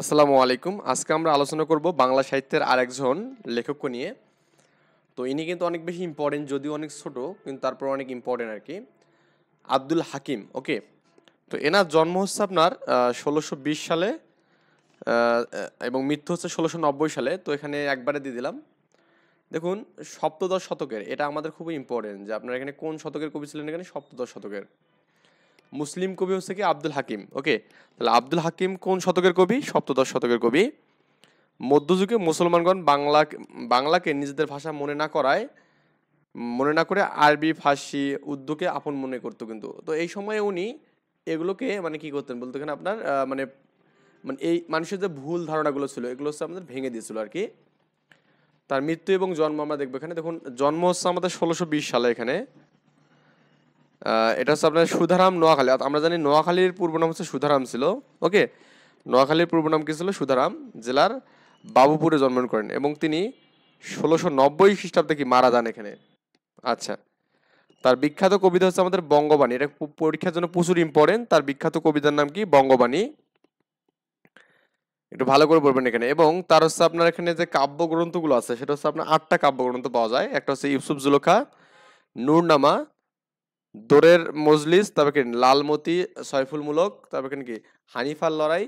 আসসালামু আলাইকুম। আজকে আমরা আলোচনা করব বাংলা সাহিত্যের আরেকজন লেখককে নিয়ে। তো ইনি কিন্তু অনেক বেশি ইম্পর্টেন্ট, যদিও অনেক ছোট, কিন্তু তারপর অনেক ইম্পর্টেন্ট আর কি। আব্দুল হাকিম। ওকে। তো এনার জন্ম হচ্ছে আপনার 1620 সালে, এবং মৃত্যু হচ্ছে 1690 সালে। তো এখানে একবারে দিয়ে দিলাম। দেখুন, সপ্তদশ শতকের, এটা আমাদের খুবই ইম্পর্টেন্ট যে আপনার এখানে কোন শতকের কবি ছিলেন। এখানে সপ্তদশ শতকের মুসলিম কবি হচ্ছে কি আব্দুল হাকিম। ওকে, তাহলে আব্দুল হাকিম কোন শতকের কবি? সপ্তদশ শতকের কবি। মধ্যযুগে মুসলমানগণ বাংলাকে নিজেদের ভাষা মনে না করে আরবি, ফার্সি, উর্দুকে আপন মনে করতো কিন্তু। তো এই সময়ে উনি এগুলোকে মানে কি করতেন বলতে গেলে আপনার মানে মানে এই মানুষের যে ভুল ধারণাগুলো ছিল এগুলো হচ্ছে আমাদের ভেঙে দিয়েছিল আর কি। তার মৃত্যু এবং জন্ম আমরা দেখবো এখানে। দেখুন, জন্ম হচ্ছে আমাদের 1620 সালে এখানে। এটা হচ্ছে আপনার সুধারাম, নোয়াখালী। আমরা জানি নোয়াখালীর পূর্ব নাম হচ্ছে সুধারাম ছিল। ওকে, নোয়াখালীর পূর্ব নাম কি ছিল? সুধারাম। জেলার বাবুপুরে জন্মগ্রহণ করেন এবং তিনি 1690 খ্রিস্টাব্দে কি মারা যান এখানে। আচ্ছা, তার বিখ্যাত কবিতা হচ্ছে আমাদের বঙ্গবাণী। এটা পরীক্ষার জন্য প্রচুর ইম্পর্টেন্ট। তার বিখ্যাত কবিতার নাম কি? বঙ্গবাণী। একটু ভালো করে বলবেন এখানে। এবং তার হচ্ছে আপনার এখানে যে কাব্যগ্রন্থগুলো আছে সেটা হচ্ছে আপনার 8টা কাব্যগ্রন্থ পাওয়া যায়। একটা হচ্ছে ইউসুফ জুলেখা, নূরনামা, দোরের মজলিস, তারপর কি লালমতি, সয়ফুল মুলক, তারপর এখানে কি হানিফার লড়াই,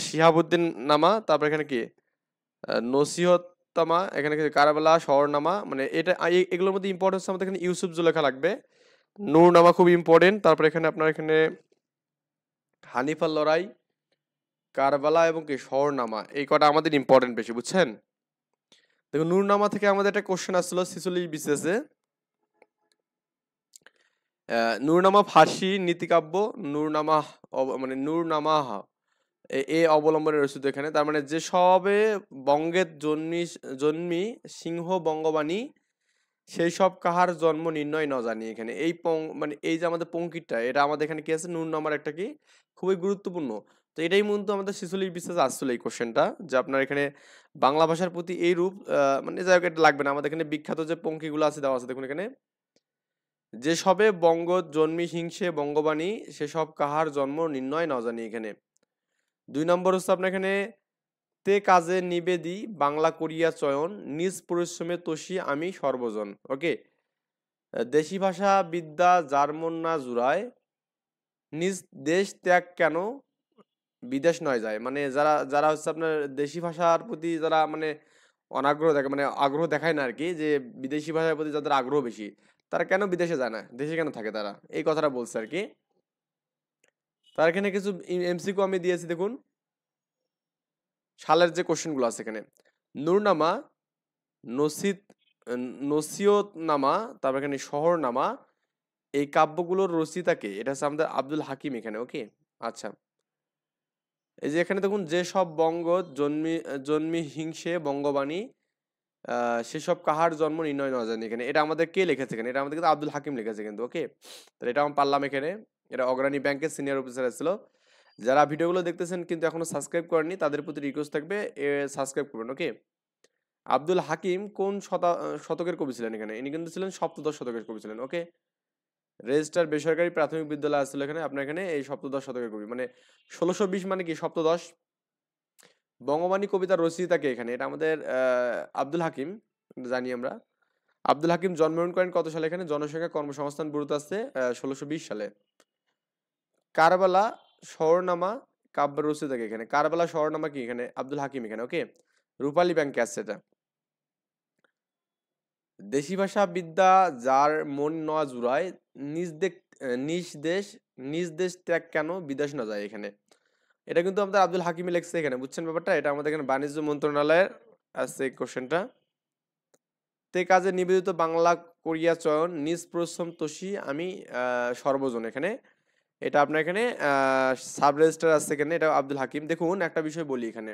শিহাবুদ্দিন নামা, তারপর এখানে কি নসিহতামা, এখানে কি কারবালা শহরনামা। মানে এটা এগুলোর মধ্যে ইম্পর্টেন্স আমাদের এখানে ইউসুফ জুলেখা লাগবে, নূরনামা খুব ইম্পর্টেন্ট। তারপর এখানে আপনার এখানে হানিফার লড়াই, কারবালা এবং কি শহরনামা, এই কটা আমাদের ইম্পর্টেন্ট বেশি, বুঝছেন? দেখুন, নূরনামা থেকে আমাদের একটা কোশ্চেন আসছিল 46 বিসিএসে। নূরনামা ফার্সি নীতিকাব্য। নূরনামা মানে নূরনামা এ অবলম্বনে রচিত এখানে। তার মানে যে সবে বঙ্গের জন্মি সিংহ বঙ্গবাণী, সেই সব কাহার জন্ম নির্ণয় ন জানি। এখানে এই মানে এই যে আমাদের পঙ্ক্তিটা, এটা আমাদের এখানে কি আছে? নূরনামার একটা কি খুবই গুরুত্বপূর্ণ। তো এটাই মূলত আমাদের 46 বিসিএস আসছিল এই কোশ্চেনটা, যে আপনার এখানে বাংলা ভাষার প্রতি এই রূপ মানে যাই হোক, এটা লাগবে না আমাদের এখানে। বিখ্যাত যে পঙ্ক্তিগুলো আছে দেওয়া আছে দেখুন এখানে। যে সবে বঙ্গ জন্মি হিংসে বঙ্গবাণী, সেসব কাহার জন্ম নির্ণয় ন জানি। এখানে 2 নম্বর হচ্ছে আপনার এখানে তে কাজে নিবেদি বাংলা করিয়া চয়ন, নিজ পরিশ্রমে তসি আমি সর্বজন। ওকে, দেশি ভাষা বিদ্যা যার মন না জুড়ায়, নিজ দেশ ত্যাগ কেন বিদেশ নয় যায়। মানে যারা যারা হচ্ছে আপনার দেশি ভাষার প্রতি যারা মানে অনাগ্রহ দেখে, মানে আগ্রহ দেখায় না আর কি, যে বিদেশি ভাষার প্রতি যাদের আগ্রহ বেশি, তারা কেন বিদেশে যায় না, দেশে কেন থাকে তারা, এই কথাটা বলছে আর কি। তার এখানে কিছু এমসিকিউ আমি দিয়েছি দেখুন, সালের যে কোশ্চেনগুলো আছে এখানে। নূরনামা, নসিত নসিয়তনামা, তারপর এখানে শহরনামা, এই কাব্যগুলোর রচয়িতাকে? এটা হচ্ছে আমাদের আব্দুল হাকিম এখানে। ওকে, আচ্ছা। এই যে এখানে দেখুন, যে সব বঙ্গ জন্মি জন্মি হিংসে বঙ্গবাণী, সেসব কাহার জন্ম নির্ণয় না জানি। এখানে এটা আমাদের কে লিখেছে? এখানে এটা আমাদের কিন্তু আব্দুল হাকিম লিখেছে কিন্তু। ওকে, তাহলে এটা আমি পারলাম এখানে। এটা অগ্রণী ব্যাংকের সিনিয়র অফিসার ছিল। যারা ভিডিওগুলো দেখতেছেন কিন্তু এখনো সাবস্ক্রাইব করেননি, তাদের প্রতি রিকোয়েস্ট থাকবে সাবস্ক্রাইব করবেন। ওকে, আব্দুল হাকিম কোন শতকের কবি ছিলেন? এখানে ইনি কিন্তু ছিলেন সপ্তদশ শতকের কবি ছিলেন। ওকে, রেজিস্টার বেসরকারি প্রাথমিক বিদ্যালয় আসছিল এখানে আপনার এখানে এই সপ্তদশ শতকের কবি। মানে 1620 মানে কি সপ্তদশ। বঙ্গবাণী কবিতার রচয়িতাকে? এখানে এটা আমাদের আব্দুল হাকিম, জানি আমরা। আব্দুল হাকিম জন্মগ্রহণ করেন কত সালে? এখানে জনসংখ্যা কর্মসংস্থান ব্যুরোতে আছে 1620 সালে। কারবালা শহরনামা কাব্যের রচয়িতাকে? এখানে কারবালা শহরনামা কি? এখানে আব্দুল হাকিম এখানে। ওকে, রূপালী ব্যাংকে আছে এটা। দেশি ভাষা বিদ্যা যার মন ন জুড়ায়, নিজ দেশ নিজ দেশ নিজ দেশ ত্যাগ কেন বিদেশ না যায়। এখানে এটা কিন্তু আমাদের আব্দুল হাকিমই লিখছে এখানে, বুঝছেন ব্যাপারটা? এটা আমাদের এখানে বাণিজ্য মন্ত্রণালয়ের আছে এই কোশ্চেনটা। তে কাজে নিবেদিত বাংলা করিয়া চয়ন, নিজ পরিশ্রম তসি আমি সর্বজন। এখানে এটা আপনার এখানে সাব রেজিস্টার আছে এখানে, এটা আব্দুল হাকিম। দেখুন, একটা বিষয় বলি এখানে।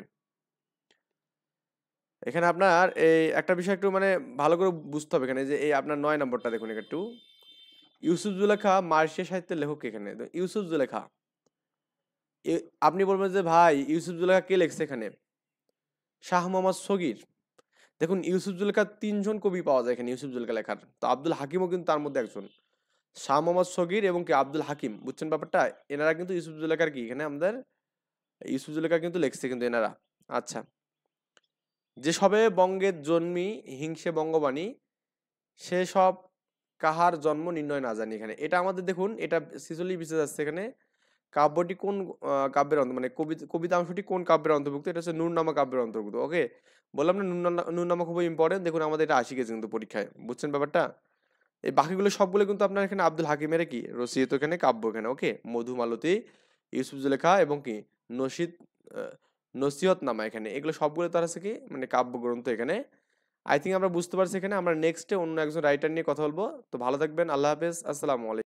এখানে আপনার এই একটা বিষয় একটু মানে ভালো করে বুঝতে হবে এখানে, যে এই আপনার 9 নম্বরটা দেখুন একটু। ইউসুফ জুলেখা মার্শিয়া সাহিত্যের লেখক এখানে। ইউসুফ জুলেখা, আপনি বলবেন যে ভাই ইউসুফ জুলেখা কে লিখছে? এখানে শাহ মোহাম্মদ সগীর। দেখুন, ইউসুফ জুলেখার 3জন কবি পাওয়া যায় এখানে ইউসুফ জুলেখা লেখার। তো আব্দুল হাকিমও কিন্তু তার মধ্যে একজন। শাহ মোহাম্মদ সগীর এবং কি আব্দুল হাকিম, বুঝছেন ব্যাপারটা? এনারা কিন্তু ইউসুফ জুলেখার কি এখানে আমাদের ইউসুফ জুলেখা কিন্তু লিখছে কিন্তু এনারা। আচ্ছা, যে সবে বঙ্গের জন্মি হিংসে বঙ্গবাণী, সে সব কাহার জন্ম নির্ণয় না জানি। এখানে এটা আমাদের দেখুন, এটা 46 বিসে যাচ্ছে এখানে। কাব্যটি কোন কাব্যের মানে কবিতা অংশটি কোন কাব্যের অন্তর্ভুক্ত? এটা হচ্ছে নূরনামা কাব্যের অন্তর্ভুক্ত। ওকে, বললাম না নূরনামা খুবই ইম্পর্টেন্ট। দেখুন আমাদের এটা 80 গেছে কিন্তু পরীক্ষায়, বুঝছেন ব্যাপারটা? এই বাকিগুলো সবগুলো কিন্তু আপনার এখানে আব্দুল হাকিমের কি রচিত এখানে কাব্য এখানে। ওকে, মধুমালতী, ইউসুফ জুলেখা এবং কি নসিদ নসিহতনামা, এখানে এগুলো সবগুলো তার আছে কি মানে কাব্যগ্রন্থ এখানে। আই থিঙ্ক আমরা বুঝতে পারছি। এখানে আমরা নেক্সটে অন্য একজন রাইটার নিয়ে কথা বলবো। তো ভালো থাকবেন, আল্লাহ হাফেজ, আসসালামু আলাইকুম।